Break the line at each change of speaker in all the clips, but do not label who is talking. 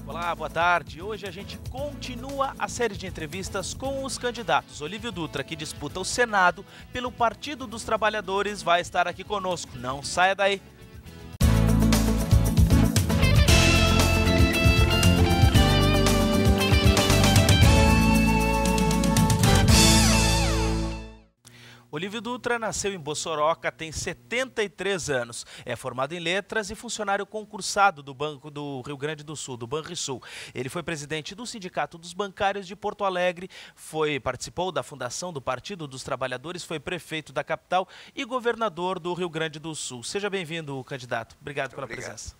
Olá, boa tarde. Hoje a gente continua a série de entrevistas com os candidatos. Olívio Dutra, que disputa o Senado pelo Partido dos Trabalhadores, vai estar aqui conosco. Não saia daí. Olívio Dutra nasceu em Bossoroca, tem 73 anos, é formado em letras e funcionário concursado do Banco do Rio Grande do Sul, do Banrisul. Ele foi presidente do Sindicato dos Bancários de Porto Alegre, participou da fundação do Partido dos Trabalhadores, foi prefeito da capital e governador do Rio Grande do Sul. Seja bem-vindo, candidato. Obrigado pela presença.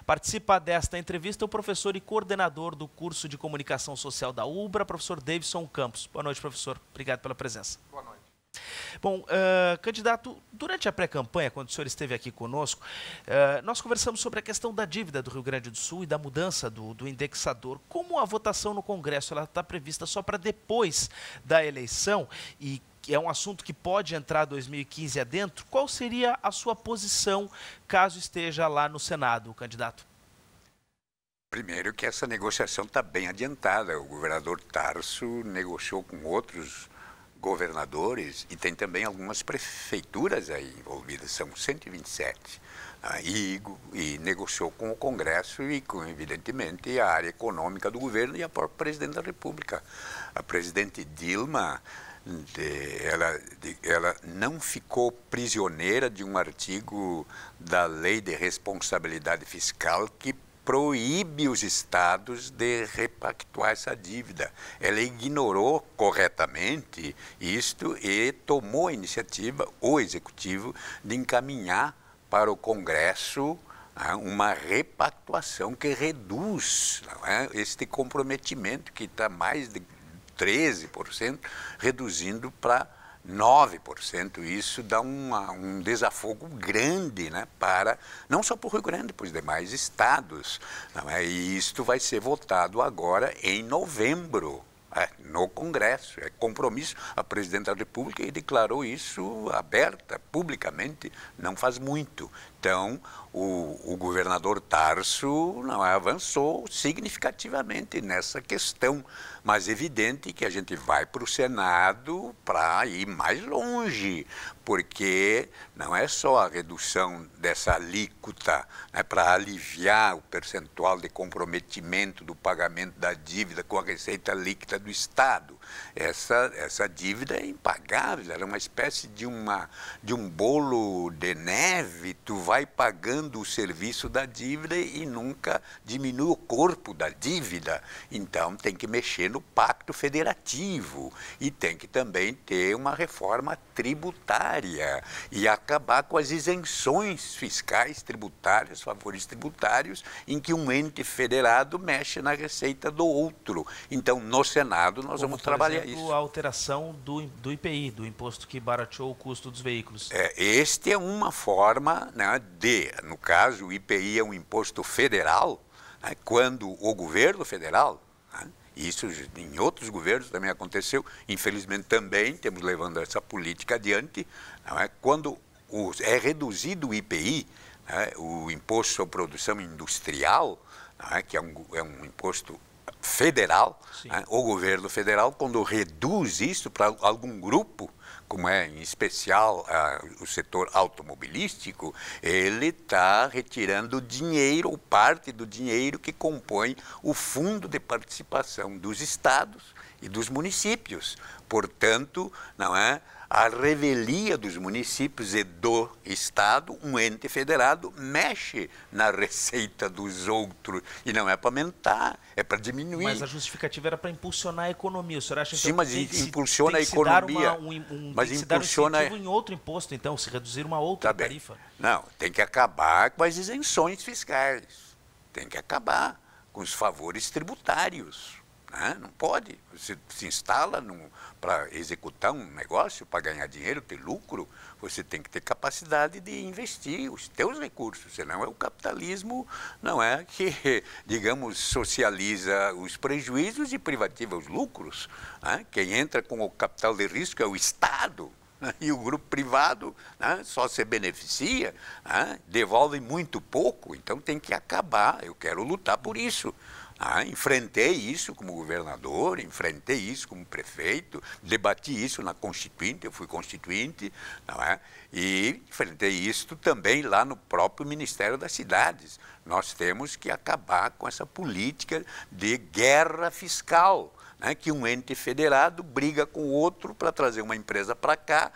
Participa desta entrevista o professor e coordenador do curso de Comunicação Social da UBRA, professor Davidson Campos. Boa noite, professor. Obrigado pela presença.
Boa noite.
Bom, candidato, durante a pré-campanha, quando o senhor esteve aqui conosco, nós conversamos sobre a questão da dívida do Rio Grande do Sul e da mudança do indexador. Como a votação no Congresso está prevista só para depois da eleição e é um assunto que pode entrar 2015 adentro, qual seria a sua posição caso esteja lá no Senado, candidato?
Primeiro que essa negociação está bem adiantada. O governador Tarso negociou com outros governadores e tem também algumas prefeituras aí envolvidas, são 127, e negociou com o Congresso e com, evidentemente, a área econômica do governo e a própria presidente da República. A presidente Dilma, ela não ficou prisioneira de um artigo da Lei de Responsabilidade Fiscal que proíbe os estados de repactuar essa dívida. Ela ignorou corretamente isto e tomou a iniciativa, o Executivo, de encaminhar para o Congresso uma repactuação que reduz este comprometimento, que está mais de 13%, reduzindo para 9%. Isso dá um desafogo grande, para, não só para o Rio Grande, para os demais estados. E isto vai ser votado agora em novembro, no Congresso. É compromisso. A presidente da República declarou isso aberta, publicamente, não faz muito. Então, o governador Tarso avançou significativamente nessa questão, mas é evidente que a gente vai para o Senado para ir mais longe, porque não é só a redução dessa alíquota para aliviar o percentual de comprometimento do pagamento da dívida com a receita líquida do Estado. Essa dívida é impagável, ela é uma espécie de um bolo de neve. Tu vai pagando o serviço da dívida e nunca diminui o corpo da dívida. Então tem que mexer no pacto federativo e tem que também ter uma reforma tributária e acabar com as isenções fiscais tributárias, favores tributários, em que um ente federado mexe na receita do outro. Então, no Senado, nós vamos trabalhar isso.
A alteração do IPI, do imposto que barateou o custo dos veículos.
Este é uma forma no caso, o IPI é um imposto federal, quando o governo federal, isso em outros governos também aconteceu, infelizmente também temos levando essa política adiante, quando é reduzido o IPI, o Imposto sobre Produção Industrial, que é um imposto federal, o governo federal, quando reduz isso para algum grupo, como é em especial o setor automobilístico, ele está retirando dinheiro, ou parte do dinheiro que compõe o fundo de participação dos estados e dos municípios. Portanto, a revelia dos municípios e do Estado, um ente federado, mexe na receita dos outros. E não é para aumentar, é para diminuir.
Mas a justificativa era para impulsionar a economia. O senhor acha
Sim, mas impulsiona a economia.
Mas impulsiona um incentivo em outro imposto, então, se reduzir uma outra tarifa?
Não, tem que acabar com as isenções fiscais. Tem que acabar com os favores tributários. Não pode. Você se instala para executar um negócio, para ganhar dinheiro, ter lucro, você tem que ter capacidade de investir os teus recursos, senão é o capitalismo, não é que, digamos, socializa os prejuízos e privativa os lucros. Quem entra com o capital de risco é o Estado. E o grupo privado, né, só se beneficia, né, devolve muito pouco, então tem que acabar. Eu quero lutar por isso. Enfrentei isso como governador, enfrentei isso como prefeito, debati isso na Constituinte, eu fui constituinte, não é? E enfrentei isso também lá no próprio Ministério das Cidades. Nós temos que acabar com essa política de guerra fiscal, né? Que um ente federado briga com o outro para trazer uma empresa para cá,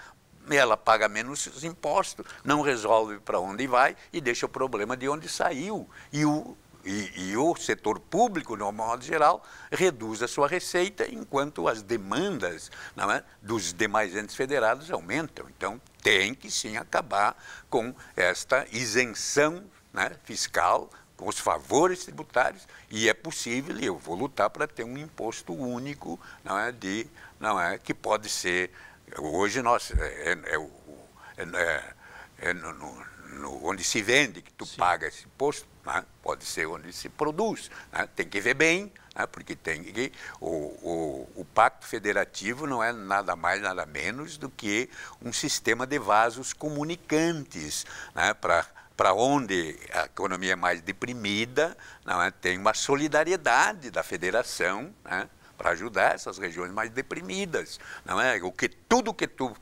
ela paga menos impostos, não resolve para onde vai e deixa o problema de onde saiu. E o setor público, no modo geral, reduz a sua receita, enquanto as demandas, não é, dos demais entes federados aumentam. Então, tem que sim acabar com esta isenção, né, fiscal, com os favores tributários, e é possível, e eu vou lutar para ter um imposto único, que pode ser. Hoje nós onde se vende, que tu paga esse imposto, né? Pode ser onde se produz, né? Tem que ver bem, né? Porque o Pacto Federativo não é nada mais, nada menos do que um sistema de vasos comunicantes, né? Para onde a economia é mais deprimida, não é? Tem uma solidariedade da federação, né? Para ajudar essas regiões mais deprimidas, não é? Tudo que tu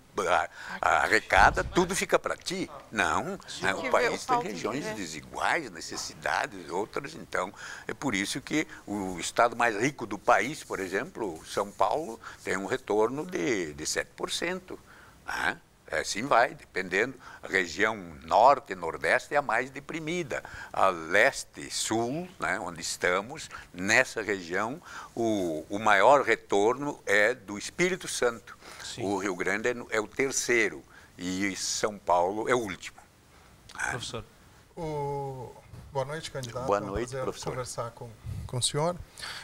arrecada, tudo fica para ti. Não, né? O país tem regiões desiguais, necessidades, outras. Então, é por isso que o estado mais rico do país, por exemplo, São Paulo, tem um retorno de 7%. Né? Assim vai, dependendo. A região norte e nordeste é a mais deprimida. A leste e sul, né, onde estamos, nessa região, o maior retorno é do Espírito Santo. Sim. O Rio Grande é o terceiro e São Paulo é o último.
Professor. Boa noite, candidato.
Boa noite, professor.
Conversar com o senhor.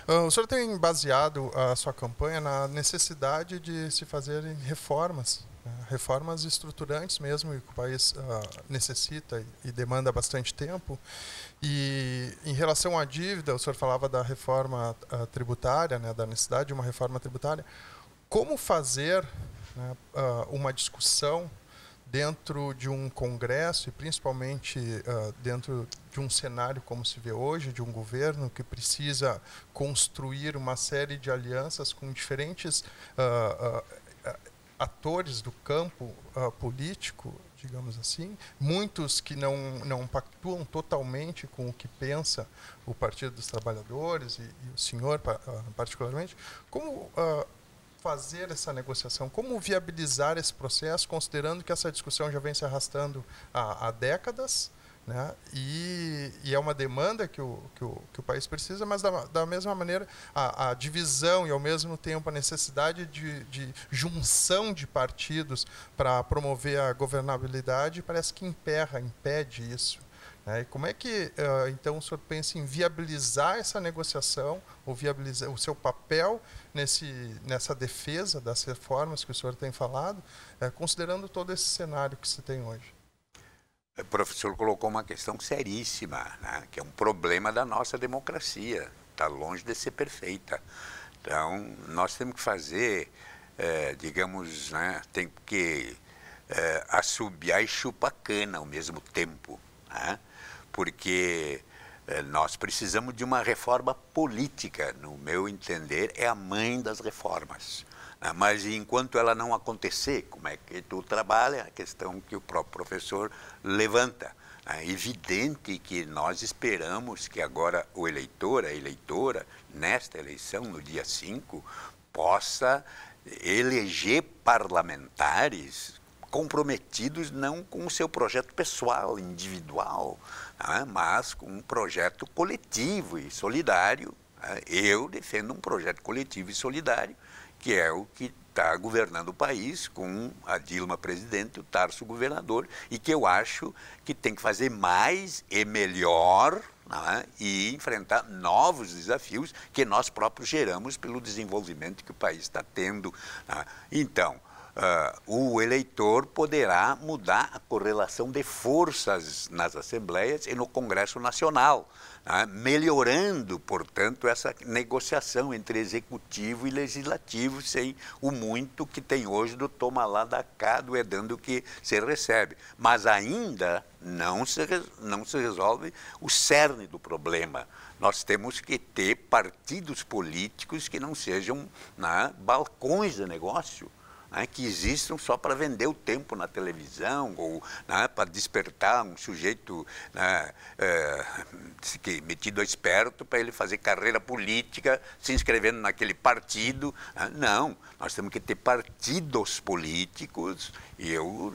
O senhor tem baseado a sua campanha na necessidade de se fazerem reformas estruturantes mesmo, e que o país necessita e demanda bastante tempo. E em relação à dívida, o senhor falava da reforma tributária, né, da necessidade de uma reforma tributária. Como fazer, né, uma discussão dentro de um congresso e principalmente dentro de um cenário como se vê hoje, de um governo que precisa construir uma série de alianças com diferentes atores do campo político, digamos assim, muitos que não pactuam totalmente com o que pensa o Partido dos Trabalhadores e o senhor particularmente. Como fazer essa negociação? Como viabilizar esse processo, considerando que essa discussão já vem se arrastando há décadas, né? E é uma demanda que o país precisa, mas da mesma maneira a divisão e ao mesmo tempo a necessidade de junção de partidos para promover a governabilidade parece que impede isso. E como é que, então, o senhor pensa em viabilizar essa negociação, ou viabilizar o seu papel nessa defesa das reformas que o senhor tem falado, considerando todo esse cenário que se tem hoje?
O professor colocou uma questão seríssima, né, que é um problema da nossa democracia, está longe de ser perfeita. Então, nós temos que fazer, digamos, né, tem que assobiar e chupar cana ao mesmo tempo, né, porque nós precisamos de uma reforma política, no meu entender, é a mãe das reformas. Mas enquanto ela não acontecer, como é que tu trabalha? A questão que o próprio professor levanta. É evidente que nós esperamos que agora o eleitor, a eleitora, nesta eleição, no dia 5, possa eleger parlamentares comprometidos não com o seu projeto pessoal, individual, mas com um projeto coletivo e solidário. Eu defendo um projeto coletivo e solidário, que é o que está governando o país, com a Dilma presidente, o Tarso governador, e que eu acho que tem que fazer mais e melhor, né, e enfrentar novos desafios que nós próprios geramos pelo desenvolvimento que o país está tendo. Né. Então, o eleitor poderá mudar a correlação de forças nas assembleias e no Congresso Nacional, né? Melhorando, portanto, essa negociação entre executivo e legislativo, sem o muito que tem hoje do toma lá, dá cá, do é dando que se recebe. Mas ainda não se resolve o cerne do problema. Nós temos que ter partidos políticos que não sejam, né, balcões de negócio, né, que existam só para vender o tempo na televisão ou, né, para despertar um sujeito, né, metido a esperto para ele fazer carreira política se inscrevendo naquele partido. Não, nós temos que ter partidos políticos e eu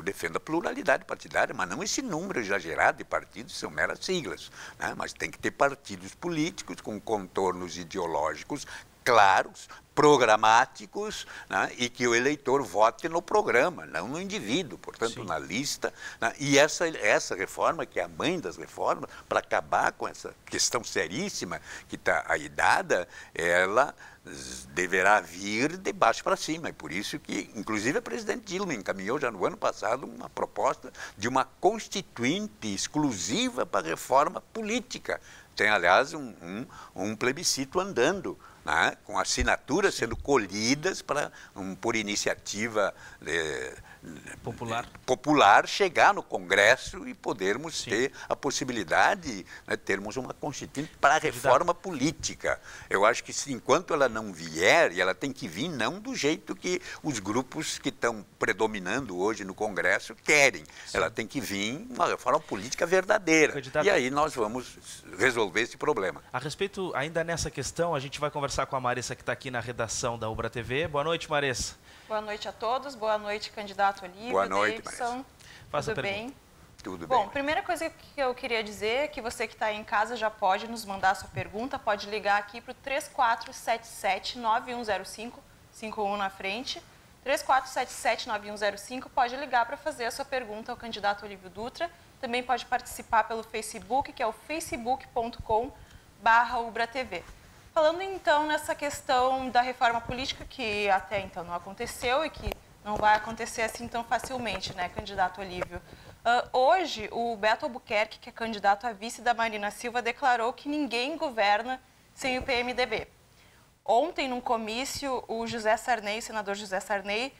defendo a pluralidade partidária, mas não esse número exagerado de partidos, são meras siglas, né, mas tem que ter partidos políticos com contornos ideológicos claros, programáticos, né, e que o eleitor vote no programa, não no indivíduo, portanto, sim, na lista. Né, e essa reforma, que é a mãe das reformas, para acabar com essa questão seríssima que está aí dada, ela deverá vir de baixo para cima. É por isso que, inclusive, a presidente Dilma encaminhou já no ano passado uma proposta de uma constituinte exclusiva para a reforma política. Tem, aliás, um plebiscito andando, né, com assinaturas sendo colhidas por iniciativa popular chegar no Congresso e podermos, sim, ter a possibilidade, né, termos uma constituinte para a reforma política. Eu acho que enquanto ela não vier, e ela tem que vir não do jeito que os grupos que estão predominando hoje no Congresso querem, sim, ela tem que vir uma reforma política verdadeira. E aí nós vamos resolver esse problema.
A respeito, ainda nessa questão, a gente vai conversar com a Marissa, que está aqui na redação da Ubra TV. Boa noite, Marissa.
Boa noite a todos, boa noite, candidato Olívio.
Boa noite, Marissa.
Tudo bem?
Tudo bem.
Bom, primeira coisa que eu queria dizer é que você que está aí em casa já pode nos mandar a sua pergunta, pode ligar aqui para o 3477-9105, 51 na frente, 3477-9105, pode ligar para fazer a sua pergunta ao candidato Olívio Dutra. Também pode participar pelo Facebook, que é o facebook.com/UbraTV. Falando então nessa questão da reforma política, que até então não aconteceu e que não vai acontecer assim tão facilmente, né, candidato Olívio? Hoje, o Beto Albuquerque, que é candidato a vice da Marina Silva, declarou que ninguém governa sem o PMDB. Ontem, num comício, o senador José Sarney,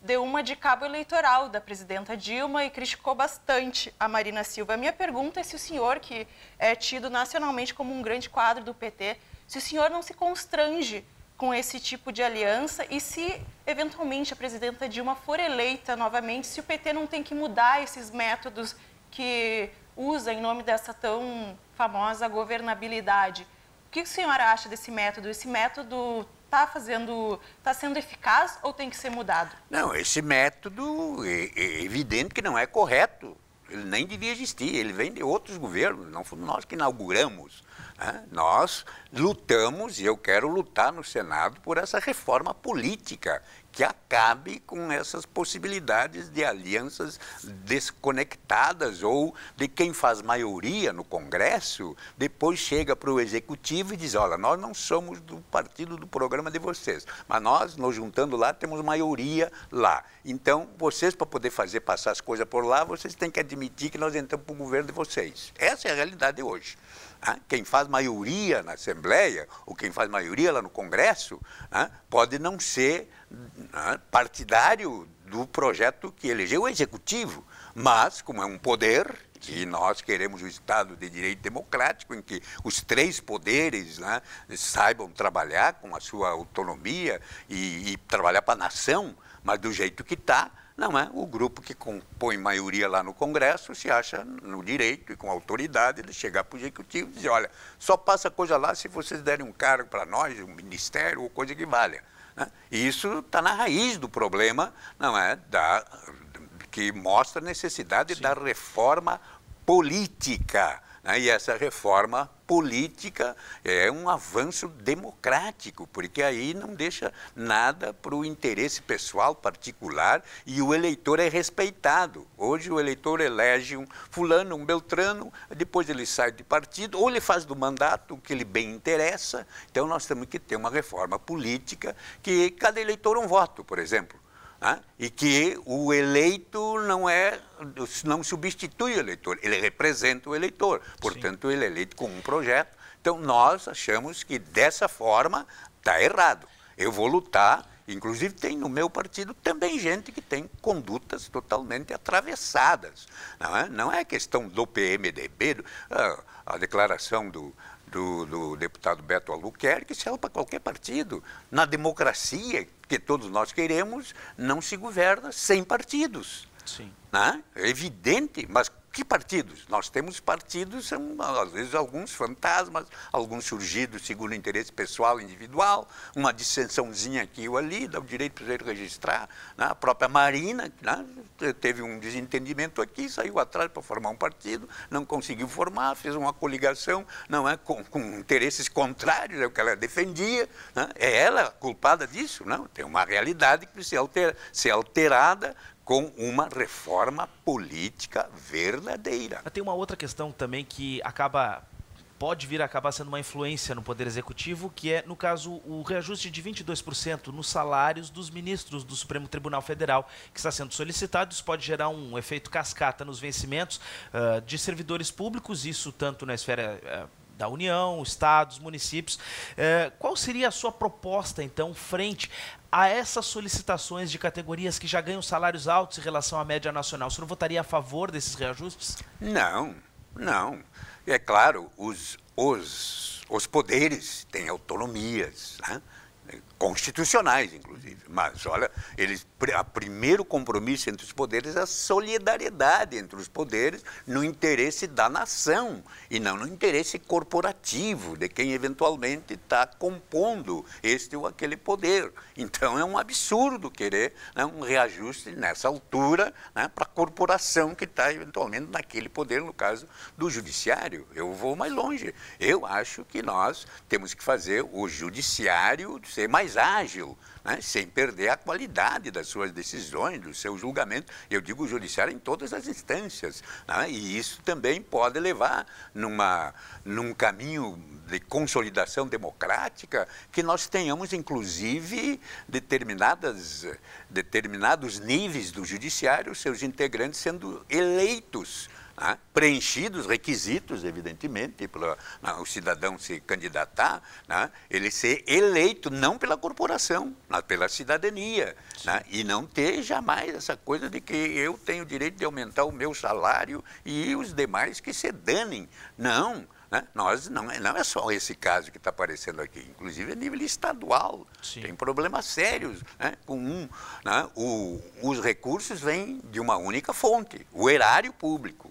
deu uma de cabo eleitoral da presidenta Dilma e criticou bastante a Marina Silva. A minha pergunta é se o senhor, que é tido nacionalmente como um grande quadro do PT, se o senhor não se constrange com esse tipo de aliança e se, eventualmente, a presidenta Dilma for eleita novamente, se o PT não tem que mudar esses métodos que usa em nome dessa tão famosa governabilidade. O que o senhor acha desse método? Esse método está sendo eficaz ou tem que ser mudado?
Não, esse método é evidente que não é correto. Ele nem devia existir, ele vem de outros governos, não fomos nós que inauguramos. Né? Nós lutamos, e eu quero lutar no Senado, por essa reforma política que acabe com essas possibilidades de alianças desconectadas ou de quem faz maioria no Congresso, depois chega para o Executivo e diz, olha, nós não somos do partido do programa de vocês, mas nós, nos juntando lá, temos maioria lá. Então, vocês, para poder fazer passar as coisas por lá, vocês têm que admitir que nós entramos para o governo de vocês. Essa é a realidade hoje. Quem faz maioria na Assembleia, ou quem faz maioria lá no Congresso, pode não ser partidário do projeto que elegeu o Executivo, mas, como é um poder, e nós queremos um Estado de direito democrático, em que os três poderes saibam trabalhar com a sua autonomia e trabalhar para a nação, mas do jeito que está, não é? O grupo que compõe maioria lá no Congresso se acha no direito e com autoridade de chegar para o Executivo e dizer, olha, só passa coisa lá se vocês derem um cargo para nós, um ministério ou coisa que valha. Né? E isso está na raiz do problema, não é? Que mostra a necessidade, sim, da reforma política. E essa reforma política é um avanço democrático, porque aí não deixa nada para o interesse pessoal particular e o eleitor é respeitado. Hoje o eleitor elege um fulano, um beltrano, depois ele sai de partido, ou ele faz do mandato o que lhe bem interessa. Então nós temos que ter uma reforma política que cada eleitor um voto, por exemplo. né? E que o eleito não substitui o eleitor, ele representa o eleitor, portanto, ele é eleito com um projeto. Então, nós achamos que dessa forma está errado. Eu vou lutar, inclusive tem no meu partido também gente que tem condutas totalmente atravessadas. Não é questão do PMDB, a declaração do deputado Beto Albuquerque serve para qualquer partido. Na democracia que todos nós queremos, não se governa sem partidos.
Sim.
É evidente, mas que partidos? Nós temos partidos, às vezes alguns fantasmas, alguns surgidos segundo interesse pessoal, individual, uma dissensãozinha aqui ou ali, dá o direito para ele registrar. A própria Marina teve um desentendimento aqui, saiu atrás para formar um partido, não conseguiu formar, fez uma coligação, não é, com interesses contrários, é o que ela defendia. É ela culpada disso? Não, tem uma realidade que precisa ser alterada com uma reforma política verdadeira.
Tem uma outra questão também que pode vir a acabar sendo uma influência no Poder Executivo, que é, no caso, o reajuste de 22% nos salários dos ministros do Supremo Tribunal Federal, que está sendo solicitado. Isso pode gerar um efeito cascata nos vencimentos de servidores públicos, isso tanto na esfera da União, estados, municípios. Qual seria a sua proposta, então, frente a essas solicitações de categorias que já ganham salários altos em relação à média nacional? O senhor votaria a favor desses reajustes?
Não. É claro, os poderes têm autonomias, constitucionais, inclusive. Mas, olha, o primeiro compromisso entre os poderes é a solidariedade entre os poderes no interesse da nação e não no interesse corporativo de quem eventualmente está compondo este ou aquele poder. Então, é um absurdo querer um reajuste nessa altura para a corporação que está eventualmente naquele poder, no caso do judiciário. Eu vou mais longe. Eu acho que nós temos que fazer o judiciário ser mais ágil, sem perder a qualidade das suas decisões, do seu julgamento. Eu digo o judiciário em todas as instâncias. E isso também pode levar num caminho de consolidação democrática que nós tenhamos, inclusive, determinados níveis do judiciário, seus integrantes sendo eleitos, preenchidos requisitos, evidentemente, para o cidadão se candidatar, ele ser eleito não pela corporação, mas pela cidadania, e não ter jamais essa coisa de que eu tenho o direito de aumentar o meu salário e os demais que se danem. Não. Não é só esse caso que está aparecendo aqui, inclusive a nível estadual. Sim. Tem problemas sérios com os recursos vêm de uma única fonte, o erário público,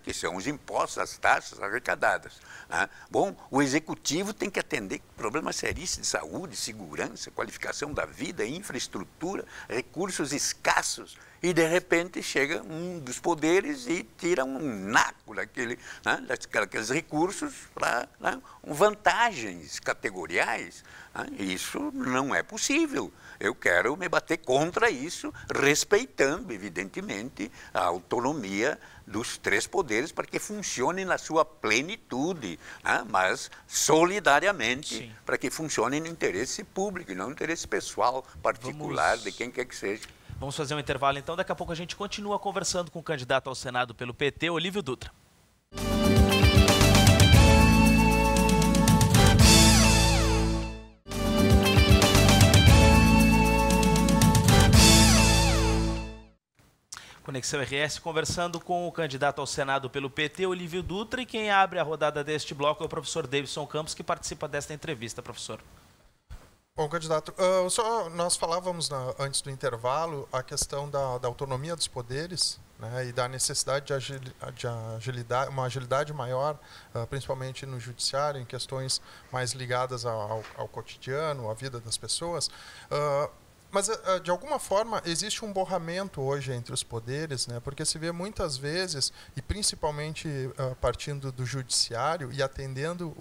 que são os impostos, as taxas arrecadadas. Bom, o executivo tem que atender problemas seríssimos de saúde, segurança, qualificação da vida, infraestrutura, recursos escassos. E, de repente, chega um dos poderes e tira um naco daqueles recursos para vantagens categoriais. Isso não é possível. Eu quero me bater contra isso, respeitando, evidentemente, a autonomia dos três poderes para que funcione na sua plenitude, mas solidariamente para que funcione no interesse público e não no interesse pessoal, particular, de quem quer que seja.
Vamos fazer um intervalo, então. Daqui a pouco a gente continua conversando com o candidato ao Senado pelo PT, Olívio Dutra. Conexão RS, conversando com o candidato ao Senado pelo PT, Olívio Dutra, e quem abre a rodada deste bloco é o professor Davidson Campos, que participa desta entrevista, professor.
Bom, candidato, nós falávamos antes do intervalo a questão da autonomia dos poderes, e da necessidade de agilidade, uma agilidade maior, principalmente no judiciário, em questões mais ligadas ao cotidiano, à vida das pessoas. Mas, de alguma forma, existe um borramento hoje entre os poderes, porque se vê muitas vezes, e principalmente partindo do judiciário e atendendo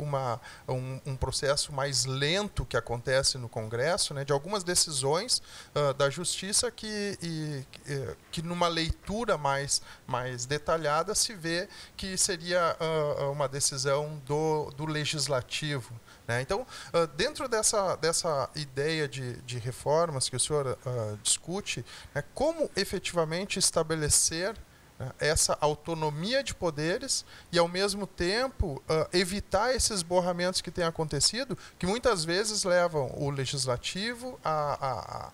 um processo mais lento que acontece no Congresso, de algumas decisões da Justiça que numa leitura mais detalhada se vê que seria uma decisão do Legislativo. Então, dentro dessa ideia de reformas que o senhor discute, né, como efetivamente estabelecer essa autonomia de poderes e, ao mesmo tempo, evitar esses esborramentos que têm acontecido, que muitas vezes levam o legislativo a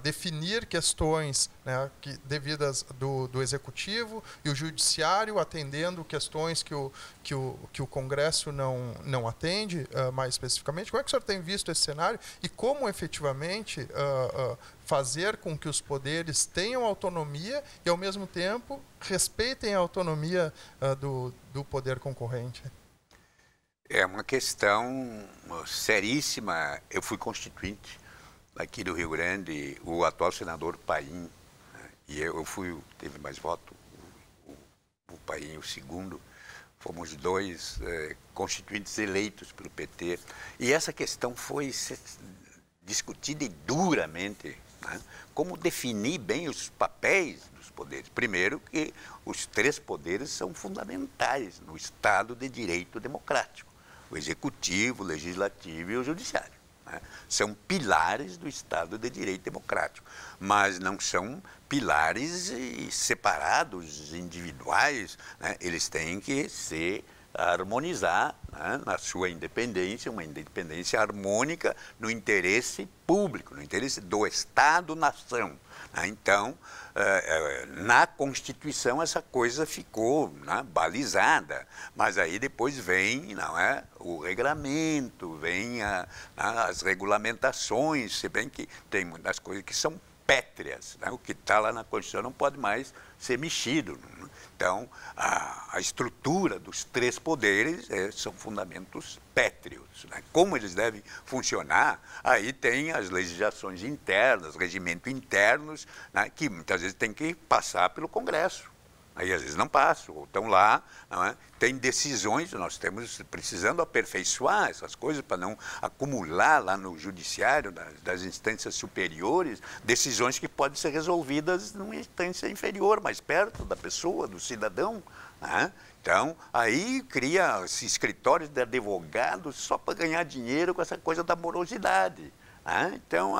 definir questões, né, devidas do executivo, e o judiciário atendendo questões que o Congresso não atende, mais especificamente. Como é que o senhor tem visto esse cenário e como efetivamente fazer com que os poderes tenham autonomia e, ao mesmo tempo, respeitem a autonomia do poder concorrente?
É uma questão seríssima. Eu fui constituinte aqui do Rio Grande, o atual senador Paim, né, e teve mais voto, o Paim, o segundo. Fomos dois constituintes eleitos pelo PT. E essa questão foi discutida duramente, né? Como definir bem os papéis dos poderes. Primeiro, que os três poderes são fundamentais no Estado de Direito Democrático: o Executivo, o Legislativo e o Judiciário, né? São pilares do Estado de Direito Democrático, mas não são pilares separados, individuais, né? Eles têm que se harmonizar, né, na sua independência, uma independência harmônica no interesse público, no interesse do Estado-nação. Né? Então, na Constituição essa coisa ficou, né, balizada, mas aí depois vem, não é, o regramento, vem as regulamentações, se bem que tem muitas coisas que são pétreas, né? O que está lá na Constituição não pode mais ser mexido. Então, a estrutura dos três poderes são fundamentos pétreos, né? Como eles devem funcionar, aí tem as legislações internas, regimentos internos, né, que muitas vezes tem que passar pelo Congresso. Aí às vezes não passam, ou estão lá, não é? Tem decisões, nós estamos precisando aperfeiçoar essas coisas para não acumular lá no judiciário, das instâncias superiores, decisões que podem ser resolvidas numa instância inferior, mais perto da pessoa, do cidadão, né? Então, aí cria-se escritórios de advogados só para ganhar dinheiro com essa coisa da morosidade. Então,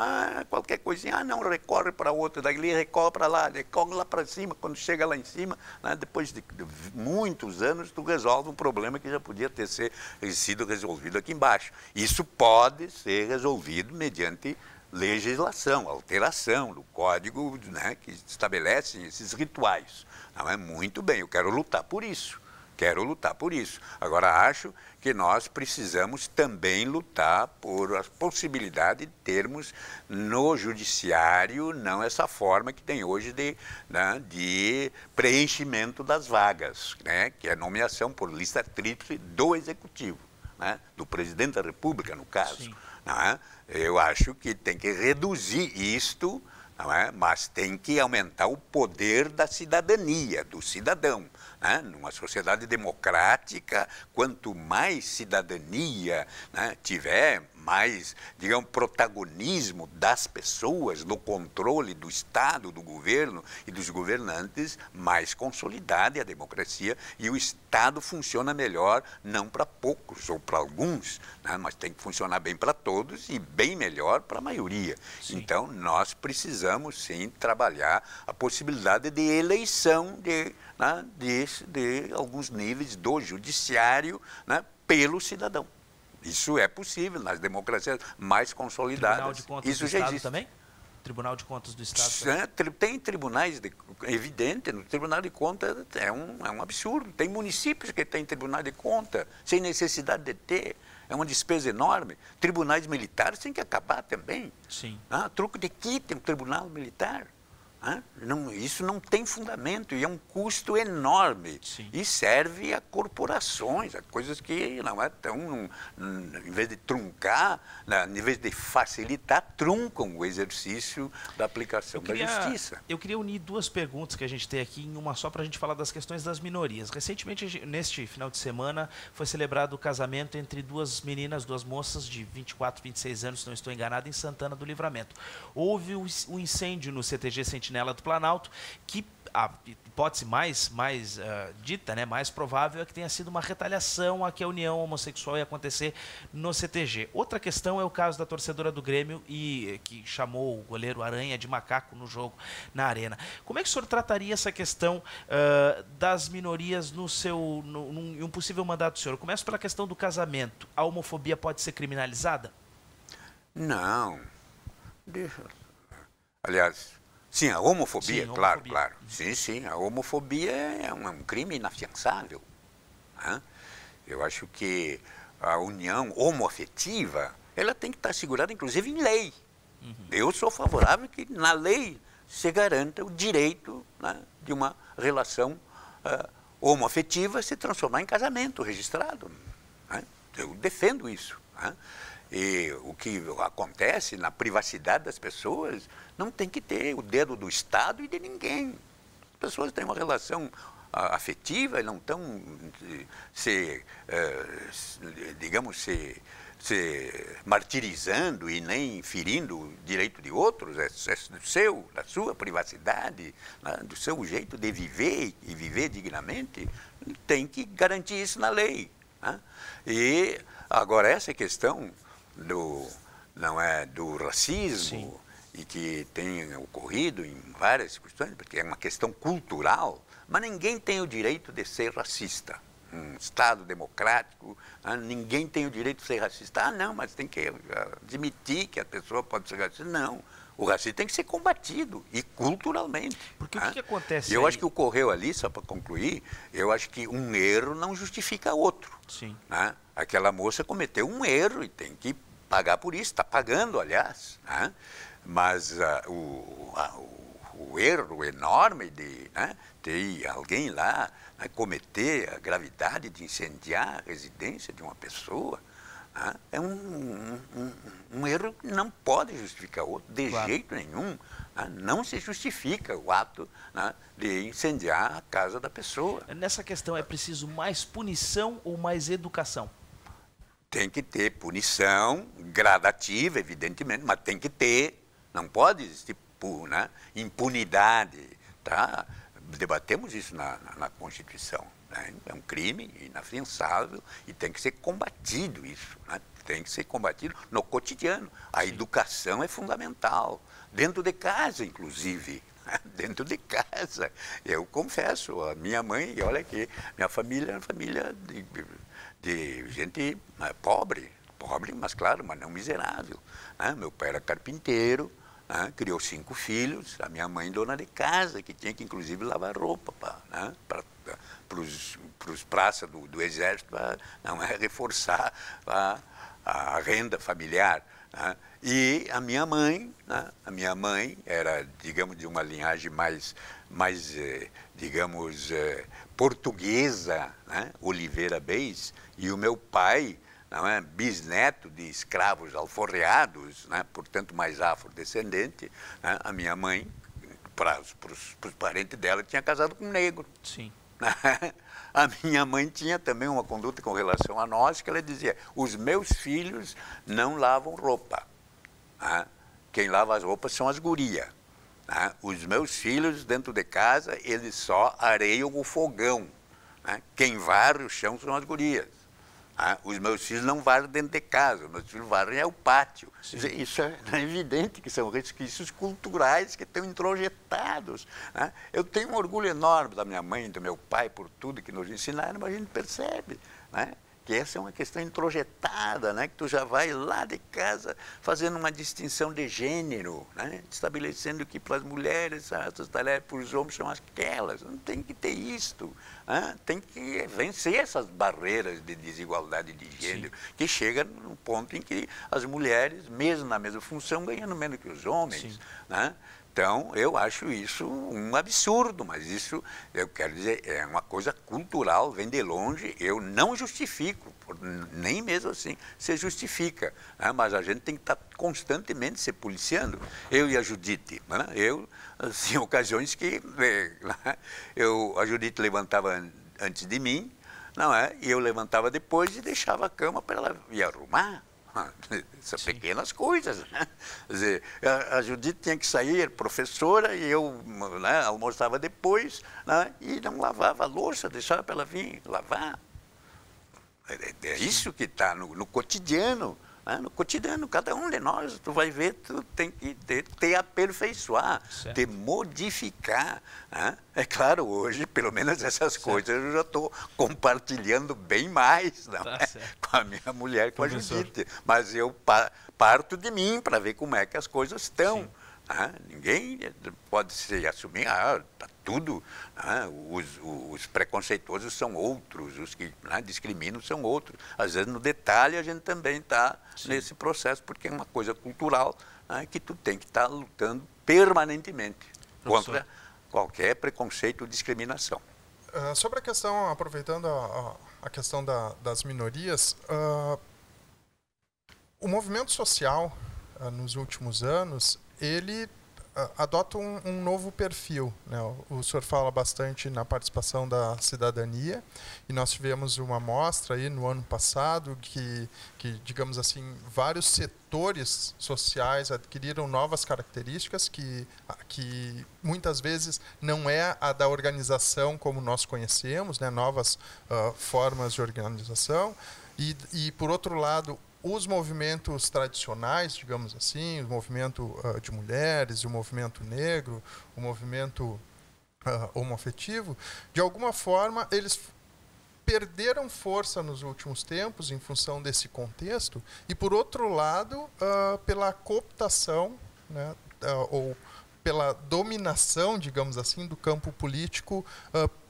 qualquer coisinha, não, recorre para outro, dali recorre para lá, recorre lá para cima. Quando chega lá em cima, né, depois de muitos anos, tu resolve um problema que já podia ter sido resolvido aqui embaixo. Isso pode ser resolvido mediante legislação, alteração do código, né, que estabelece esses rituais. Não é muito bem, eu quero lutar por isso. Quero lutar por isso. Agora, acho que nós precisamos também lutar por a possibilidade de termos no judiciário não essa forma que tem hoje de preenchimento das vagas, né? Que é nomeação por lista tríplice do Executivo, né? Do Presidente da República, no caso. Né? Eu acho que tem que reduzir isto, não é? Mas tem que aumentar o poder da cidadania, do cidadão. Né? Numa sociedade democrática, quanto mais cidadania, né, tiver, mais, digamos, protagonismo das pessoas no controle do Estado, do governo e dos governantes, mais consolidada é a democracia e o Estado funciona melhor, não para poucos ou para alguns, né, mas tem que funcionar bem para todos e bem melhor para a maioria. Sim. Então, nós precisamos, sim, trabalhar a possibilidade de eleição de alguns níveis do judiciário, né, pelo cidadão. Isso é possível nas democracias mais consolidadas.
Tribunal de Contas do Estado também? Tribunal de Contas do Estado também?
Tem tribunais, evidente, no Tribunal de Contas é um absurdo. Tem municípios que têm Tribunal de Contas, sem necessidade de ter. É uma despesa enorme. Tribunais militares têm que acabar também.
Sim.
Troco de quê? Tem um tribunal militar. Isso não tem fundamento e é um custo enorme. Sim. E serve a corporações, a coisas que não é tão, em vez de truncar, em vez de facilitar, truncam o exercício da aplicação da justiça.
Eu queria unir duas perguntas que a gente tem aqui em uma só para a gente falar das questões das minorias. Recentemente, neste final de semana, foi celebrado o casamento entre duas meninas, duas moças de 24, 26 anos, se não estou enganado, em Santana do Livramento. Houve um incêndio no CTG Sentinela do Planalto, que a hipótese mais dita, né, mais provável é que tenha sido uma retaliação a que a união homossexual ia acontecer no CTG. Outra questão é o caso da torcedora do Grêmio que chamou o goleiro Aranha de macaco no jogo na Arena. Como é que o senhor trataria essa questão das minorias em um possível mandato do senhor? Eu começo pela questão do casamento. A homofobia pode ser criminalizada?
Não. Aliás, sim, a homofobia,
sim,
claro, claro. Sim, a homofobia é um crime inafiançável. Né? Eu acho que a união homoafetiva, ela tem que estar assegurada, inclusive, em lei. Eu sou favorável que na lei se garanta o direito, né, de uma relação homoafetiva se transformar em casamento registrado. Né? Eu defendo isso. Né? E o que acontece na privacidade das pessoas não tem que ter o dedo do Estado e de ninguém. As pessoas têm uma relação afetiva e não estão se martirizando e nem ferindo o direito de outros, é da sua privacidade, né, do seu jeito de viver e viver dignamente, tem que garantir isso na lei. Né? E agora essa questão do racismo, sim, e que tem ocorrido em várias questões, porque é uma questão cultural, mas ninguém tem o direito de ser racista. Um Estado democrático, ninguém tem o direito de ser racista. Ah, não, mas tem que admitir que a pessoa pode ser racista. Não, o racismo tem que ser combatido, e culturalmente.
Porque o que acontece
Eu acho que ocorreu ali, só para concluir, eu acho que um erro não justifica outro.
Sim.
Né? Aquela moça cometeu um erro e tem que pagar por isso, está pagando, aliás. Né? Mas o erro enorme de ter alguém lá cometer a gravidade de incendiar a residência de uma pessoa, é um erro que não pode justificar outro, de claro, jeito nenhum. Não se justifica o ato de incendiar a casa da pessoa.
Nessa questão é preciso mais punição ou mais educação?
Tem que ter punição gradativa, evidentemente, mas tem que ter. Não pode existir impunidade. Tá? Debatemos isso na Constituição. Né? É um crime inafiançável e tem que ser combatido isso. Né? Tem que ser combatido no cotidiano. A educação é fundamental. Dentro de casa, inclusive. Dentro de casa. Eu confesso, a minha mãe, olha aqui, minha família é uma família de gente pobre, mas claro, mas não miserável. Né? Meu pai era carpinteiro, criou 5 filhos, a minha mãe dona de casa, que tinha que inclusive lavar roupa para os praças do exército, para reforçar a renda familiar. Né? E a minha mãe era, digamos, de uma linhagem mais portuguesa, né? Oliveira Beis, e o meu pai, bisneto de escravos alforreados, né? Portanto mais afrodescendente. Né? A minha mãe, para os parentes dela, tinha casado com um negro.
Sim.
A minha mãe tinha também uma conduta com relação a nós, que ela dizia: os meus filhos não lavam roupa. Quem lava as roupas são as gurias. Os meus filhos, dentro de casa, eles só areiam o fogão. Quem varre o chão são as gurias. Os meus filhos não varrem dentro de casa, os meus filhos varrem o pátio. Isso é evidente que são resquícios culturais que estão introjetados. Eu tenho um orgulho enorme da minha mãe e do meu pai por tudo que nos ensinaram, mas a gente percebe que essa é uma questão introjetada, que tu já vai lá de casa fazendo uma distinção de gênero, estabelecendo que para as mulheres essas tarefas, para os homens são aquelas. Não tem que ter isto. Tem que vencer essas barreiras de desigualdade de gênero, sim, que chega num ponto em que as mulheres, mesmo na mesma função, ganhando menos que os homens. Então, eu acho isso um absurdo, mas isso, eu quero dizer, é uma coisa cultural, vem de longe, eu não justifico, nem mesmo assim se justifica, mas a gente tem que estar constantemente se policiando. Eu e a Judite, eu, assim, ocasiões que a Judite levantava antes de mim, e eu levantava depois e deixava a cama para ela ir arrumar. São pequenas coisas, né? Quer dizer, a Judite tinha que sair, professora, e eu, né, almoçava depois, né, e não lavava a louça, deixava para ela vir lavar. É isso que está no cotidiano. No cotidiano, cada um de nós, tu vai ver, tu tem que te aperfeiçoar, certo, te modificar. Né? É claro, hoje, pelo menos essas certo coisas eu já estou compartilhando bem mais, não é? Com a minha mulher, com professor, a Judite. Mas eu parto de mim para ver como é que as coisas estão. Ninguém pode se assumir, tá tudo, os preconceituosos são outros, os que discriminam são outros. Às vezes, no detalhe, a gente também está nesse processo, porque é uma coisa cultural que tu tem que estar lutando permanentemente contra qualquer preconceito ou discriminação.
Sobre a questão, aproveitando a questão das minorias, o movimento social, nos últimos anos, ele adota um novo perfil, né? O senhor fala bastante na participação da cidadania, e nós tivemos uma mostra aí no ano passado que digamos assim, vários setores sociais adquiriram novas características que muitas vezes não é a da organização como nós conhecemos, né? Novas formas de organização, e por outro lado, os movimentos tradicionais, digamos assim, o movimento de mulheres, o movimento negro, o movimento homoafetivo, de alguma forma, eles perderam força nos últimos tempos em função desse contexto, e, por outro lado, pela cooptação, né, ou pela dominação, digamos assim, do campo político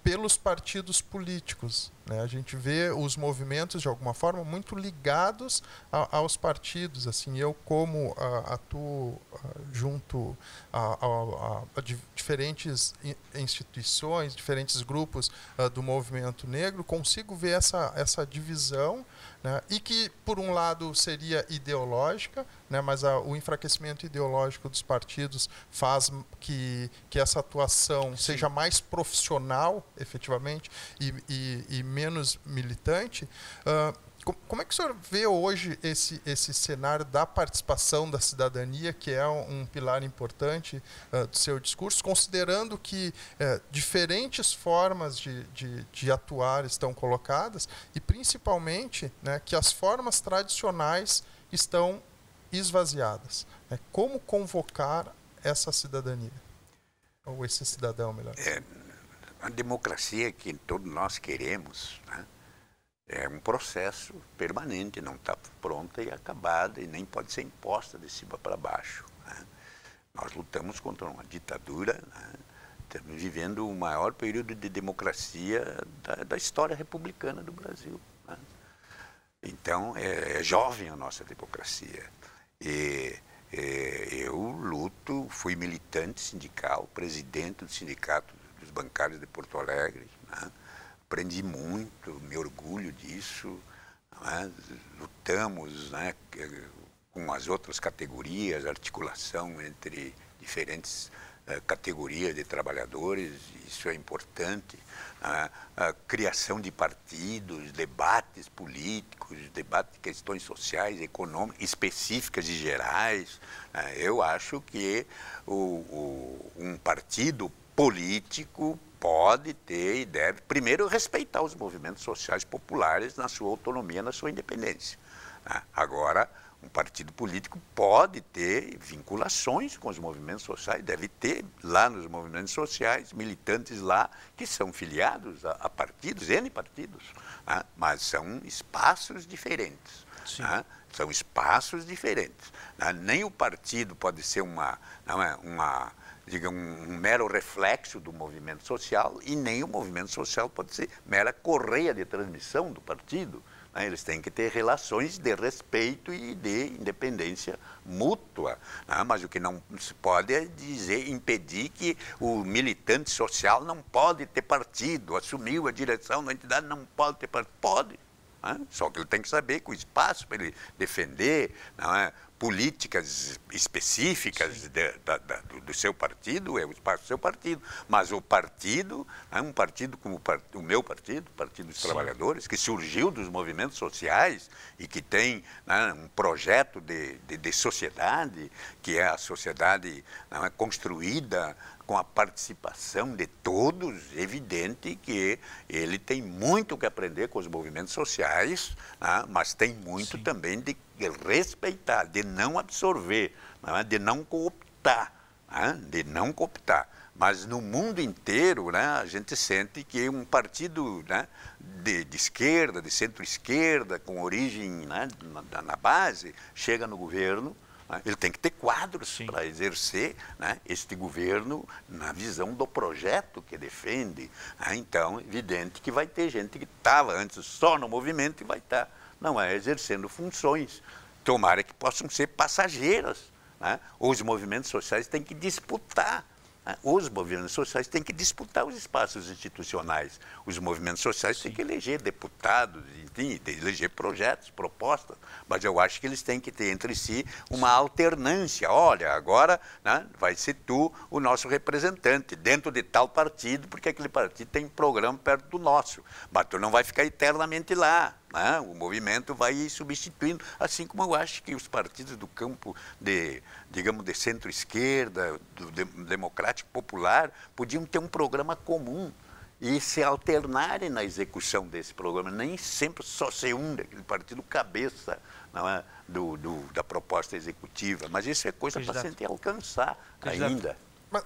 pelos partidos políticos. Né? A gente vê os movimentos, de alguma forma, muito ligados aos partidos. Assim, eu, como atuo junto a diferentes instituições, diferentes grupos do movimento negro, consigo ver essa divisão, né? E que, por um lado, seria ideológica, né? Mas o enfraquecimento ideológico dos partidos faz que essa atuação seja mais profissional, efetivamente, e menos militante. Como é que o senhor vê hoje esse cenário da participação da cidadania, que é um pilar importante do seu discurso, considerando que diferentes formas de atuar estão colocadas e, principalmente, né, que as formas tradicionais estão esvaziadas? Né? Como convocar essa cidadania? Ou esse cidadão, melhor.
A democracia que todos nós queremos, né, é um processo permanente, não está pronta e acabada e nem pode ser imposta de cima para baixo. Né? Nós lutamos contra uma ditadura, né? Estamos vivendo o maior período de democracia da história republicana do Brasil. Né? Então, é jovem a nossa democracia. Eu luto, fui militante sindical, presidente do Sindicato dos Bancários de Porto Alegre, né? Aprendi muito, me orgulho disso, né? Lutamos, né, com as outras categorias, articulação entre diferentes categorias de trabalhadores, isso é importante, a criação de partidos, debates políticos, debate de questões sociais, econômicas, específicas e gerais. Eu acho que um partido político pode ter e deve, primeiro, respeitar os movimentos sociais populares na sua autonomia, na sua independência. Agora, um partido político pode ter vinculações com os movimentos sociais, deve ter lá nos movimentos sociais militantes lá que são filiados a partidos, N partidos, mas são espaços diferentes. São espaços diferentes. Nem o partido pode ser um mero reflexo do movimento social, e nem o movimento social pode ser mera correia de transmissão do partido. Eles têm que ter relações de respeito e de independência mútua. Mas o que não se pode é impedir que o militante social não pode ter partido, assumiu a direção da entidade, não pode ter partido. Pode. Só que ele tem que saber que o espaço para ele defender, não é, políticas específicas do seu partido é o espaço do seu partido. Mas o partido, um partido como o meu partido, o Partido dos Trabalhadores, que surgiu dos movimentos sociais e que tem, né, um projeto de sociedade, que é a sociedade, não é, construída com a participação de todos, evidente que ele tem muito que aprender com os movimentos sociais, né, mas tem muito também de respeitar, de não absorver, né, de não cooptar, né, de não cooptar. Mas no mundo inteiro, né, a gente sente que um partido, né, de esquerda, de centro-esquerda, com origem, né, na base, chega no governo, ele tem que ter quadros para exercer, né, este governo na visão do projeto que defende. Então, evidente que vai ter gente que estava antes só no movimento e vai estar, não é, exercendo funções. Tomara que possam ser passageiras. Né? Os movimentos sociais têm que disputar. Os movimentos sociais têm que disputar os espaços institucionais. Os movimentos sociais têm que eleger deputados, enfim, eleger projetos, propostas. Mas eu acho que eles têm que ter entre si uma alternância. Olha, agora, né, vai ser tu o nosso representante dentro de tal partido, porque aquele partido tem programa perto do nosso. Mas tu não vai ficar eternamente lá. O movimento vai ir substituindo, assim como eu acho que os partidos do campo de, digamos, de centro-esquerda, do democrático popular, podiam ter um programa comum e se alternarem na execução desse programa, nem sempre só ser um daquele partido cabeça, não é, da proposta executiva, mas isso é coisa para a gente alcançar ainda.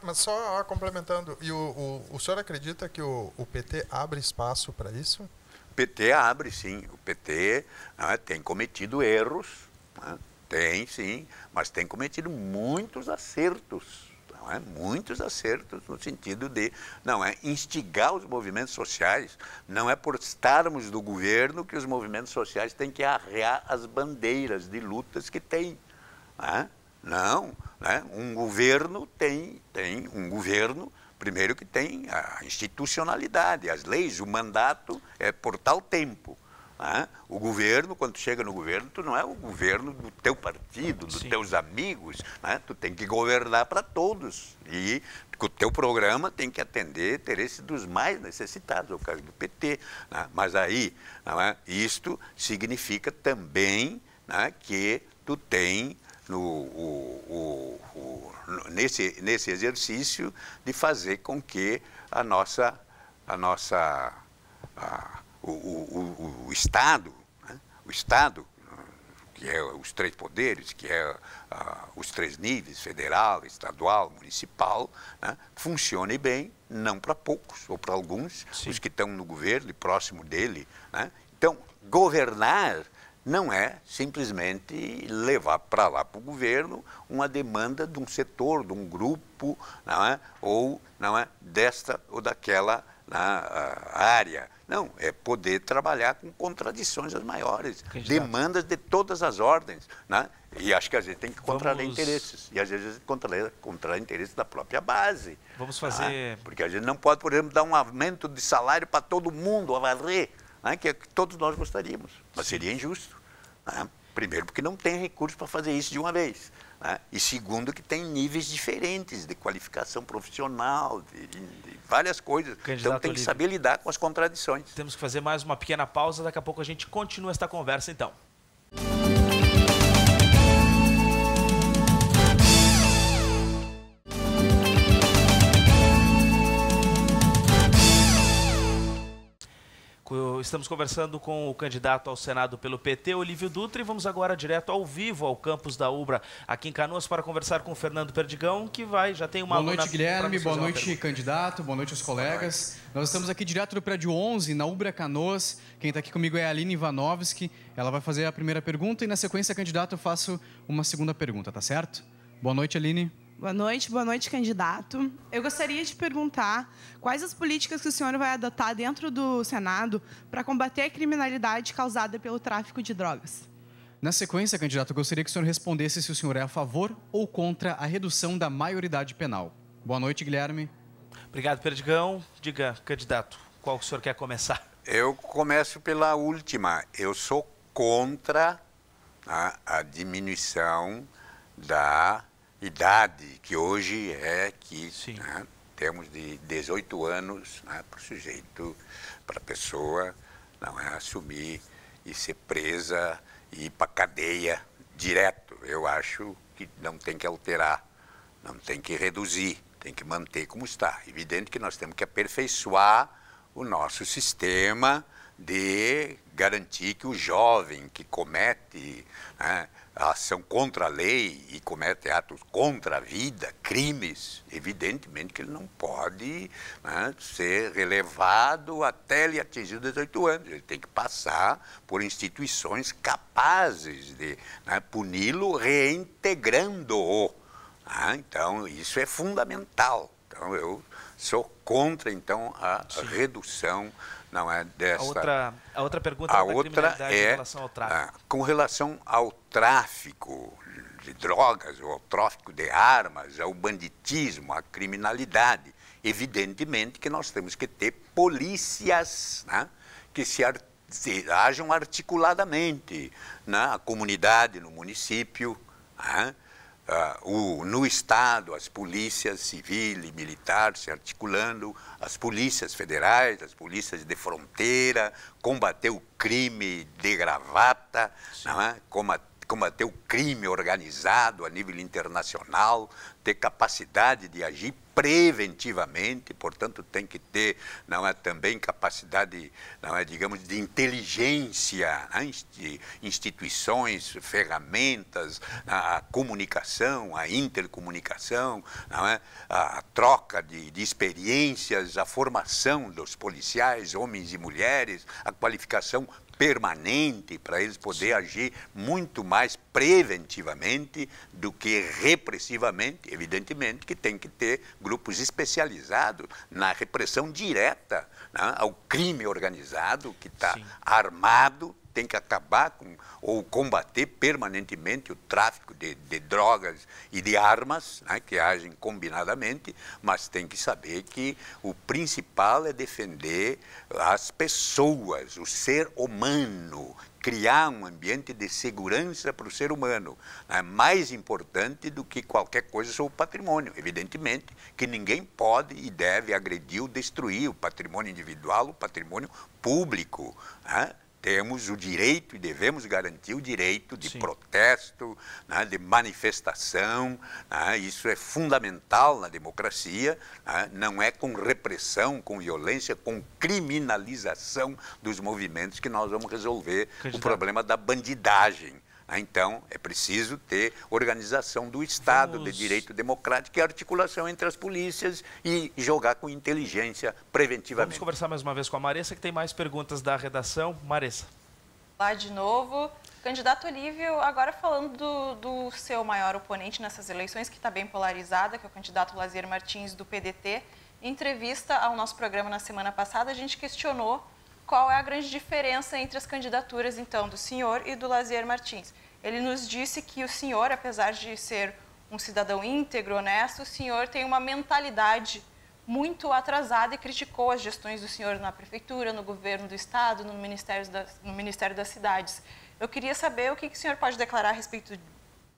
Mas só complementando, e o senhor acredita que o PT abre espaço para isso?
O PT abre, sim. O PT, né, tem cometido erros, né, tem, sim, mas tem cometido muitos acertos. Não é? Muitos acertos no sentido de, não é, instigar os movimentos sociais. Não é por estarmos no governo que os movimentos sociais têm que arrear as bandeiras de lutas que têm. Né? Não, né? Um governo tem um governo. Primeiro que tem a institucionalidade, as leis, o mandato é por tal tempo. Né? O governo, quando tu chega no governo, tu não é o governo do teu partido, dos teus amigos, né? Tu tem que governar para todos. E o teu programa tem que atender interesses dos mais necessitados, é o caso do PT. Né? Mas aí, não é? Isto significa também, né, que tu tem nesse exercício de fazer com que o Estado, né? O Estado, que é os três poderes, que é os três níveis, federal, estadual, municipal, né? Funcione bem, não para poucos ou para alguns, os que estão no governo e próximo dele. Né? Então, governar não é simplesmente levar para lá para o governo uma demanda de um setor, de um grupo, não é? Ou não é desta ou daquela área. Não, é poder trabalhar com contradições as maiores, demandas de todas as ordens. Né? E acho que a gente tem que contrariar interesses. E às vezes a gente contraria interesses da própria base.
Vamos fazer...
Porque a gente não pode, por exemplo, dar um aumento de salário para todo mundo, a varrer. Né, que todos nós gostaríamos, mas seria injusto. Né? Primeiro, porque não tem recursos para fazer isso de uma vez. Né? E segundo, que tem níveis diferentes de qualificação profissional, de várias coisas. Então tem que saber lidar com as contradições.
Temos que fazer mais uma pequena pausa, daqui a pouco a gente continua esta conversa então. Estamos conversando com o candidato ao Senado pelo PT, Olívio Dutra, e vamos agora direto ao vivo ao campus da UBRA, aqui em Canoas, para conversar com o Fernando Perdigão, que já tem uma...
Boa noite, Guilherme, boa noite, candidato, boa noite aos colegas. Nós estamos aqui direto do prédio 11, na UBRA Canoas. Quem está aqui comigo é a Aline Ivanovski, ela vai fazer a primeira pergunta e, na sequência, candidato, eu faço uma segunda pergunta, tá certo? Boa noite, Aline.
Boa noite, candidato. Eu gostaria de perguntar quais as políticas que o senhor vai adotar dentro do Senado para combater a criminalidade causada pelo tráfico de drogas.
Na sequência, candidato, eu gostaria que o senhor respondesse se o senhor é a favor ou contra a redução da maioridade penal. Boa noite, Guilherme.
Obrigado, Perdigão. Diga, candidato, qual que o senhor quer começar?
Eu começo pela última. Eu sou contra a diminuição da idade, que hoje é que temos de 18 anos para o sujeito, para a pessoa não é assumir e ser presa e ir para a cadeia direto. Eu acho que não tem que alterar, não tem que reduzir, tem que manter como está. Evidente que nós temos que aperfeiçoar o nosso sistema de garantir que o jovem que comete ação contra a lei e comete atos contra a vida, crimes, evidentemente que ele não pode ser relevado até ele atingir os 18 anos. Ele tem que passar por instituições capazes de puni-lo reintegrando-o. Então, isso é fundamental. Então, eu sou contra, então, a redução, não é, dessa...
A outra pergunta é da criminalidade em relação ao tráfico.
Com relação ao tráfico de drogas, ou ao tráfico de armas, ao banditismo, à criminalidade, evidentemente que nós temos que ter polícias que se ajam articuladamente na comunidade, no município, no Estado, as polícias civil e militar se articulando, as polícias federais, as polícias de fronteira, combater o crime de gravata, combater o crime organizado a nível internacional, ter capacidade de agir preventivamente, portanto tem que ter também capacidade, digamos, de inteligência, instituições, ferramentas, a comunicação, a intercomunicação, a troca de experiências, a formação dos policiais, homens e mulheres, a qualificação permanente para eles poderem agir muito mais preventivamente do que repressivamente. Evidentemente que tem que ter grupos especializados na repressão direta ao crime organizado que está armado, tem que acabar com ou combater permanentemente o tráfico de drogas e de armas, que agem combinadamente, mas tem que saber que o principal é defender as pessoas, o ser humano, criar um ambiente de segurança para o ser humano. É mais importante do que qualquer coisa sobre o patrimônio. Evidentemente que ninguém pode e deve agredir ou destruir o patrimônio individual, o patrimônio público. Temos o direito e devemos garantir o direito de protesto, de manifestação. Isso é fundamental na democracia. Não é com repressão, com violência, com criminalização dos movimentos que nós vamos resolver o problema da bandidagem. Então, é preciso ter organização do Estado, de direito democrático e articulação entre as polícias e jogar com inteligência preventivamente.
Vamos conversar mais uma vez com a Maressa, que tem mais perguntas da redação. Maressa.
Lá de novo. Candidato Olívio, agora falando do seu maior oponente nessas eleições, que está bem polarizada, que é o candidato Lazier Martins, do PDT. Em entrevista ao nosso programa na semana passada, a gente questionou qual é a grande diferença entre as candidaturas, então, do senhor e do Lazier Martins. Ele nos disse que o senhor, apesar de ser um cidadão íntegro, honesto, o senhor tem uma mentalidade muito atrasada e criticou as gestões do senhor na prefeitura, no governo do estado, no Ministério das Cidades. Eu queria saber o que o senhor pode declarar a respeito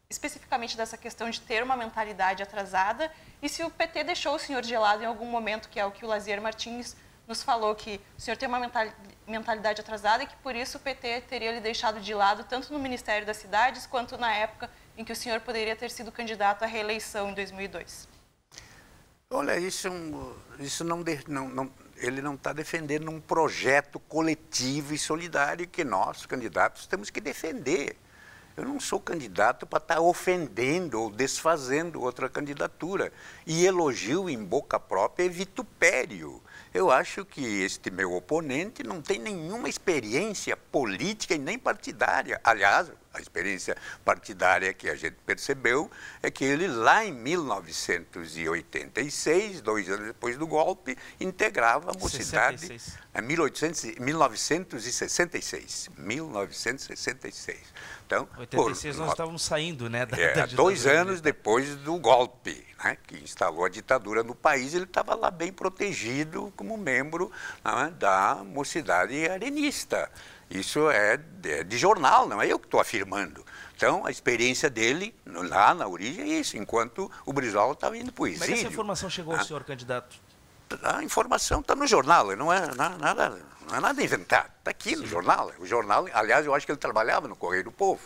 especificamente dessa questão de ter uma mentalidade atrasada e se o PT deixou o senhor de lado em algum momento, que é o que o Lazier Martins nos falou, que o senhor tem uma mentalidade atrasada e que por isso o PT teria lhe deixado de lado tanto no Ministério das Cidades quanto na época em que o senhor poderia ter sido candidato à reeleição em 2002.
Olha, ele não está defendendo um projeto coletivo e solidário que nós, candidatos, temos que defender. Eu não sou candidato para estar ofendendo ou desfazendo outra candidatura. E elogio em boca própria é vitupério. Eu acho que este meu oponente não tem nenhuma experiência política e nem partidária. Aliás, A experiência partidária que a gente percebeu é que ele, lá em 1986, 2 anos depois do golpe, integrava a mocidade...
66.
1966. Então,
86 nós estávamos saindo, né? Da
2 anos depois do golpe, né, que instalou a ditadura no país, ele estava lá bem protegido como membro, né, da mocidade arenista. Isso é de jornal, não é eu que estou afirmando. Então, a experiência dele, lá na origem, é isso, enquanto o Brizola estava indo para o exílio.
Como é que essa informação chegou ao senhor, candidato?
A informação está no jornal, não é nada inventado, está aqui no jornal. O jornal, aliás, eu acho que ele trabalhava no Correio do Povo.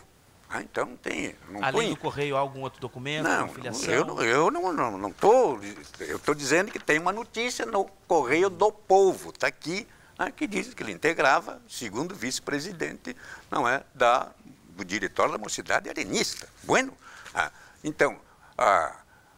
Então tem.
Além do Correio, há algum outro documento?
Não,
filiação?
eu não estou. Eu estou dizendo que tem uma notícia no Correio do Povo, está aqui, né, que diz que ele integrava, segundo vice-presidente, não é, do diretório da mocidade arenista. Bueno, então,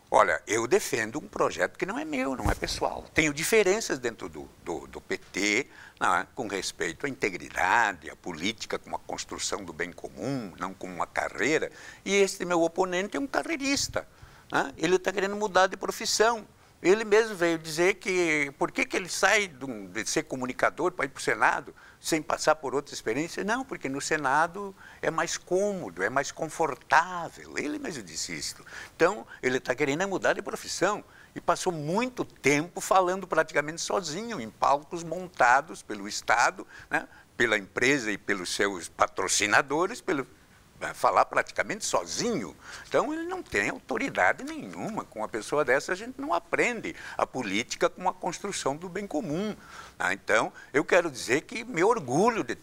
olha, eu defendo um projeto que não é meu, não é pessoal. Tenho diferenças dentro do PT, não é, com respeito à integridade, à política como a construção do bem comum, não como uma carreira. E este meu oponente é um carreirista, né? Ele está querendo mudar de profissão. Ele mesmo veio dizer que por que ele sai de ser comunicador para ir para o Senado sem passar por outra experiência? Não, porque no Senado é mais cômodo, é mais confortável. Ele mesmo disse isso. Então, ele está querendo mudar de profissão e passou muito tempo falando praticamente sozinho em palcos montados pelo Estado, né, pela empresa e pelos seus patrocinadores, falar praticamente sozinho. Então, ele não tem autoridade nenhuma. Com uma pessoa dessa, a gente não aprende a política como a construção do bem comum. Então, eu quero dizer que me orgulho de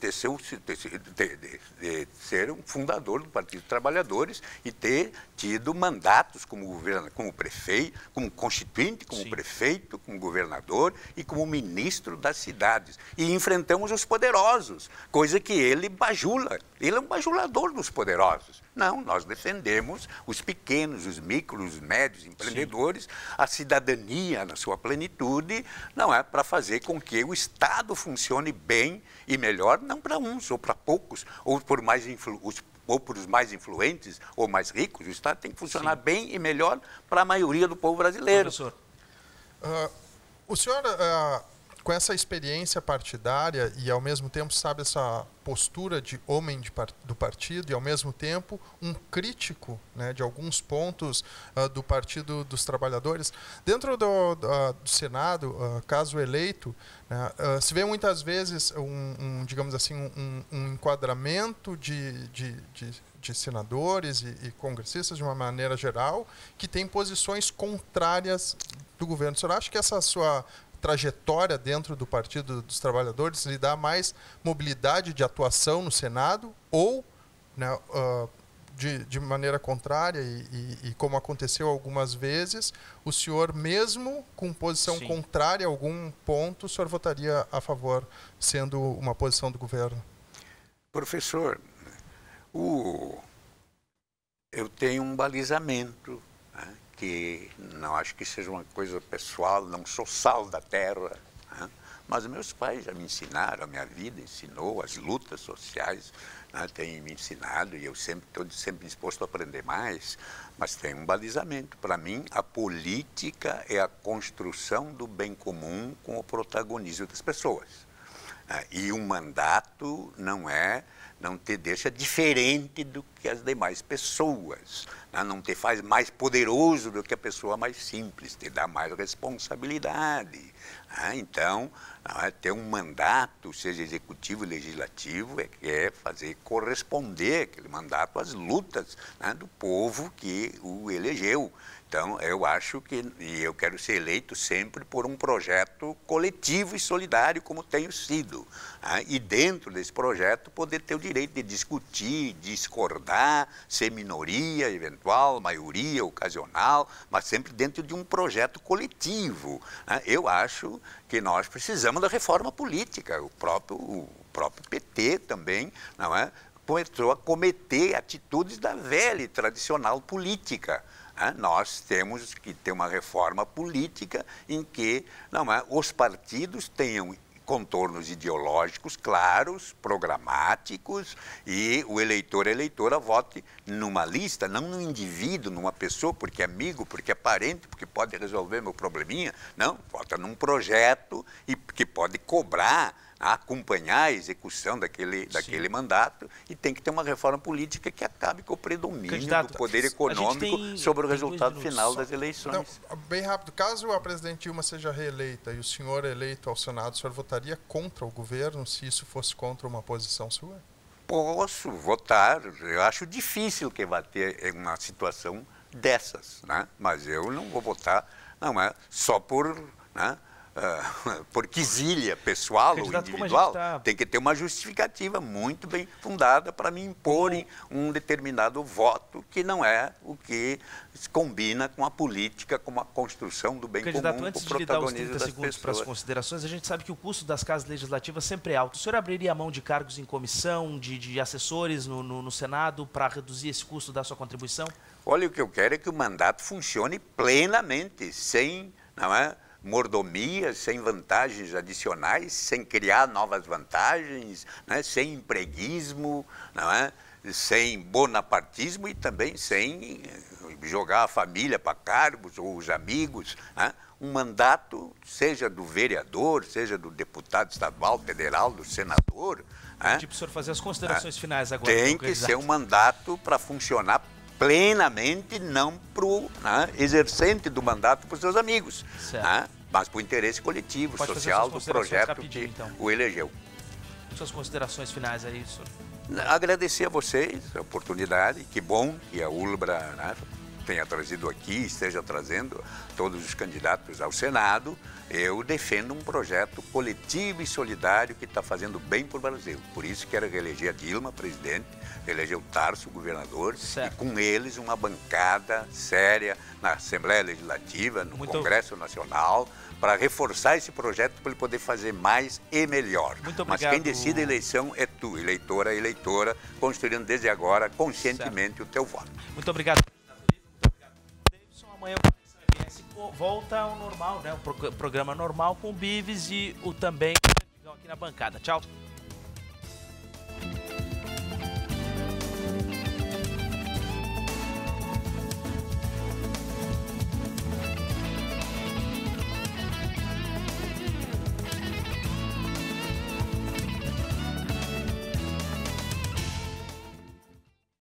ser um fundador do Partido dos Trabalhadores e ter tido mandatos como prefeito, como constituinte, como Sim. prefeito, como governador e como ministro das cidades. E enfrentamos os poderosos, coisa que ele bajula. Ele é um bajulador dos poderosos. Não, nós defendemos os pequenos, os micros, os médios empreendedores, Sim. a cidadania na sua plenitude, não é para fazer com que o Estado funcione bem e melhor, não para uns ou para poucos, ou por os mais influentes ou mais ricos. O Estado tem que funcionar Sim. bem e melhor para a maioria do povo brasileiro.
Professor.
O senhor, com essa experiência partidária e, ao mesmo tempo, sabe, essa postura de homem do partido e, ao mesmo tempo, um crítico, né, de alguns pontos do Partido dos Trabalhadores, dentro do Senado, caso eleito, né, se vê muitas vezes digamos assim, um enquadramento de senadores e congressistas, de uma maneira geral, que têm posições contrárias do governo. O senhor acha que essa sua trajetória dentro do Partido dos Trabalhadores lhe dá mais mobilidade de atuação no Senado ou, né, de maneira contrária e como aconteceu algumas vezes, o senhor mesmo com posição Sim. contrária a algum ponto, o senhor votaria a favor, sendo uma posição do governo?
Professor, eu tenho um balizamento, né, que não acho que seja uma coisa pessoal, não sou sal da terra, né? Mas meus pais já me ensinaram, a minha vida ensinou, as lutas sociais, né, têm me ensinado e eu estou sempre disposto a aprender mais, mas tem um balizamento. Para mim, a política é a construção do bem comum com o protagonismo das pessoas. E um mandato não te deixa diferente do que as demais pessoas, né? Não te faz mais poderoso do que a pessoa mais simples, te dá mais responsabilidade. Né? Então, ter um mandato, seja executivo ou legislativo, é fazer corresponder aquele mandato às lutas, né, do povo que o elegeu. Então, eu acho e eu quero ser eleito sempre por um projeto coletivo e solidário, como tenho sido. Né? E dentro desse projeto, poder ter o direito de discutir, discordar, ser minoria eventual, maioria ocasional, mas sempre dentro de um projeto coletivo. Né? Eu acho que nós precisamos da reforma política. O próprio PT também, não é, começou a cometer atitudes da velha e tradicional política. Nós temos que ter uma reforma política em que os partidos tenham contornos ideológicos claros, programáticos, e o eleitor e a eleitora vote numa lista, não num indivíduo, numa pessoa, porque é amigo, porque é parente, porque pode resolver meu probleminha. Não, vota num projeto e que pode cobrar, acompanhar a execução daquele mandato, e tem que ter uma reforma política que acabe com o predomínio do poder econômico sobre o resultado final das eleições.
Não, bem rápido, caso a presidente Dilma seja reeleita e o senhor eleito ao Senado, o senhor votaria contra o governo se isso fosse contra uma posição sua?
Posso votar, eu acho difícil que vai ter uma situação dessas, né? Mas eu não vou votar, não é só por... né? Por quizilha pessoal ou individual, tem que ter uma justificativa muito bem fundada para me imporem um determinado voto que não é o que combina com a política, com a construção do bem comum, com o protagonismo das pessoas.
Para as considerações, a gente sabe que o custo das casas legislativas sempre é alto. O senhor abriria mão de cargos em comissão, de assessores no Senado para reduzir esse custo da sua contribuição?
Olha, o que eu quero é que o mandato funcione plenamente, sem... não é? Mordomias, sem vantagens adicionais, sem criar novas vantagens, né? Sem empreguismo, não é? Sem bonapartismo e também sem jogar a família para cargos ou os amigos. Né? Um mandato, seja do vereador, seja do deputado estadual, federal, do senador.
Tipo, o senhor fazer as considerações finais agora.
Tem que ser um mandato para funcionar plenamente, não para o exercente do mandato para os seus amigos, mas para o interesse coletivo, social do projeto que então o elegeu.
Suas considerações finais aí, senhor?
Agradecer a vocês a oportunidade, que bom que a ULBRA tenha trazido aqui, esteja trazendo todos os candidatos ao Senado. Eu defendo um projeto coletivo e solidário que está fazendo bem para o Brasil. Por isso quero reeleger a Dilma, presidente, eleger o Tarso, governador, e com eles uma bancada séria na Assembleia Legislativa, no Congresso Nacional, para reforçar esse projeto para ele poder fazer mais e melhor.
Muito obrigado.
Mas quem decide a eleição é tu, eleitora, construindo desde agora conscientemente o teu voto.
Muito obrigado. Amanhã o RS volta ao normal, né? O programa normal com o Bives e o também aqui na bancada. Tchau.